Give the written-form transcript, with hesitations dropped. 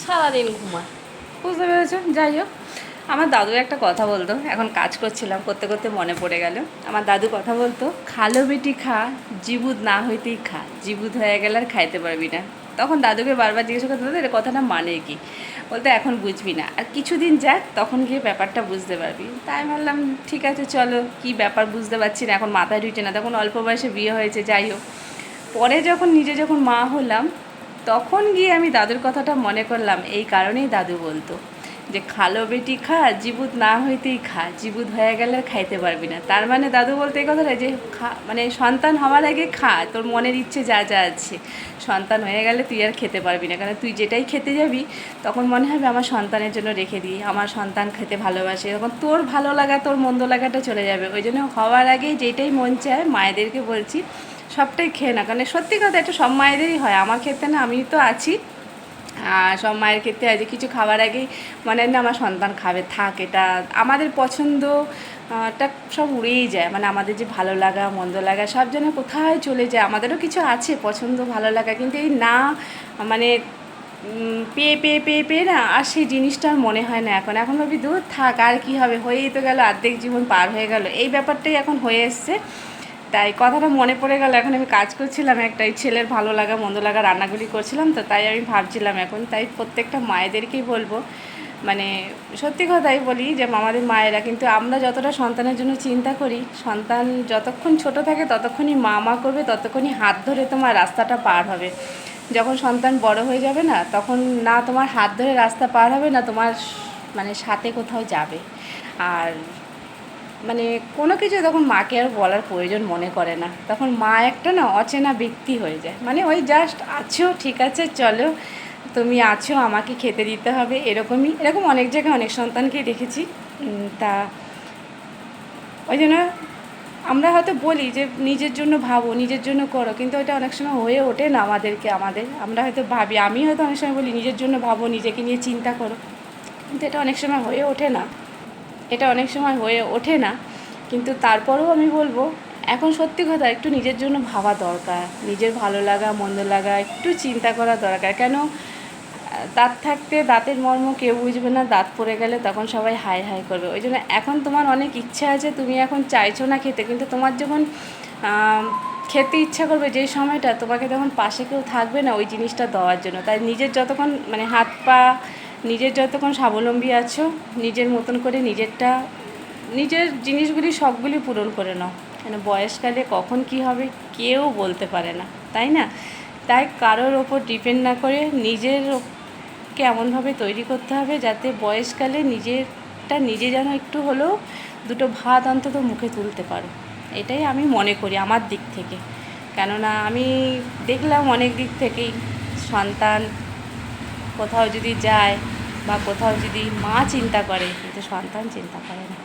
সারাদিন ঘুমায়। বুঝতে পেরেছো? যাই হোক, আমার দাদু একটা কথা বলতো, এখন কাজ করছিলাম, করতে করতে মনে পড়ে গেল। আমার দাদু কথা বলতো, খালো বেটি খা, জিবুদ না হইতেই খা, জিবুদ হয়ে গেলে আর খাইতে পারবি না। তখন দাদুকে বারবার জিজ্ঞাসা করতে হতো, এর কথাটা মানে কি? বলতে এখন বুঝবি না, আর কিছুদিন যাক, তখন গিয়ে ব্যাপারটা বুঝতে পারবি। তাই ভাবলাম ঠিক আছে চলো, কি ব্যাপার বুঝতে পারছি না, এখন মাথায় ঢুকছে না, তখন অল্প বয়সে বিয়ে হয়েছে। যাই হোক, পরে যখন যখন মা হলাম, তখন গিয়ে আমি দাদুর কথাটা মনে করলাম। এই কারণেই দাদু বলতো যে খালো বেটি খা, জিবুত না হইতেই খা, জিবুত হয়ে গেলে আর খাইতে পারবি না। তার মানে দাদু বলতে এই কথাটা যে খা, মানে সন্তান হওয়ার আগে খা, তোর মনের ইচ্ছে যা যা আছে, সন্তান হয়ে গেলে তুই আর খেতে পারবি না। কারণ তুই যেটাই খেতে যাবি, তখন মনে হবে আমার সন্তানের জন্য রেখে দিই, আমার সন্তান খেতে ভালোবাসে, তখন তোর ভালো লাগা, তোর মন্দ লাগাটা চলে যাবে। ওই জন্য হওয়ার আগে যেটাই মন চায়, মায়েদেরকে বলছি সবটাই খেয়ে না। কারণ সত্যি কথা, এটা সব মায়েদেরই হয়, আমার ক্ষেত্রে না, আমি তো আছি, সব মায়ের ক্ষেত্রে আছে, কিছু খাবার আগেই মানে না আমার সন্তান খাবে, থাক, এটা আমাদের পছন্দ টা সব উড়েই যায়। মানে আমাদের যে ভালো লাগা মন্দ লাগা সব যেন কোথায় চলে যায়। আমাদেরও কিছু আছে পছন্দ ভালো লাগা, কিন্তু এই না মানে পেয়ে পেয়ে পেয়ে পেয়ে না, আর সেই জিনিসটা আর মনে হয় না এখন। এখন ভাবি দূর থাক, আর কী হবে, হয়েই তো গেল, অর্ধেক জীবন পার হয়ে গেল, এই ব্যাপারটাই এখন হয়ে এসছে। তাই কথাটা মনে পড়ে গেল, এখন আমি কাজ করছিলাম একটা, এই ছেলের ভালো লাগা মন্দ লাগা রান্নাগুলি করছিলাম, তো তাই আমি ভাবছিলাম এখন। তাই প্রত্যেকটা মায়েদেরকেই বলবো, মানে সত্যি কথাই বলি যে আমাদের মায়েরা, কিন্তু আমরা যতটা সন্তানের জন্য চিন্তা করি, সন্তান যতক্ষণ ছোট থাকে ততক্ষণই মা মা করবে, ততক্ষণই হাত ধরে তোমার রাস্তাটা পার হবে। যখন সন্তান বড় হয়ে যাবে না, তখন না তোমার হাত ধরে রাস্তা পার হবে, না তোমার মানে সাথে কোথাও যাবে। আর মানে কোনো কিছু তখন মাকে আর বলার প্রয়োজন মনে করে না, তখন মা একটা না অচেনা ব্যক্তি হয়ে যায়। মানে ওই জাস্ট আছো, ঠিক আছে চলো, তুমি আছো, আমাকে খেতে দিতে হবে, এরকমই। এরকম অনেক জায়গায় অনেক সন্তানকেই দেখেছি। তা ওই জন্য আমরা হয়তো বলি যে নিজের জন্য ভাবো, নিজের জন্য করো, কিন্তু ওইটা অনেক সময় হয়ে ওঠে না আমরা হয়তো ভাবি, আমি হয়তো অনেক সময় বলি নিজের জন্য ভাবো, নিজেকে নিয়ে চিন্তা করো, কিন্তু এটা অনেক সময় হয়ে ওঠে না, এটা অনেক সময় হয়ে ওঠে না। কিন্তু তারপরেও আমি বলবো, এখন সত্যি কথা একটু নিজের জন্য ভাবা দরকার, নিজের ভালো লাগা মন্দ লাগা একটু চিন্তা করা দরকার। কেন দাঁত থাকতে দাঁতের মর্ম কেউ বুঝবে না, দাঁত পড়ে গেলে তখন সবাই হাই হাই করবে। ওই জন্য এখন তোমার অনেক ইচ্ছা আছে, তুমি এখন চাইছো না খেতে, কিন্তু তোমার যখন খেতে ইচ্ছা করবে, যেই সময়টা তোমাকে তখন পাশে কেউ থাকবে না ওই জিনিসটা দেওয়ার জন্য। তাই নিজের যতক্ষণ মানে হাত পা, নিজের যতক্ষণ স্বাবলম্বী আছো, নিজের মতন করে নিজের জিনিসগুলি সবগুলি পূরণ করে নাও। কেন বয়সকালে কখন কি হবে কেউ বলতে পারে না, তাই না? তাই কারোর ওপর ডিপেন্ড না করে নিজেরকে এমনভাবে তৈরি করতে হবে যাতে বয়সকালে নিজে যেন একটু হলেও দুটো ভাত অন্তত মুখে তুলতে পারো। এটাই আমি মনে করি আমার দিক থেকে। কেননা আমি দেখলাম অনেক দিক থেকেই, সন্তান কোথাও যদি যায় বা কোথাও যদি মা চিন্তা করে, কিন্তু সন্তান চিন্তা করে না।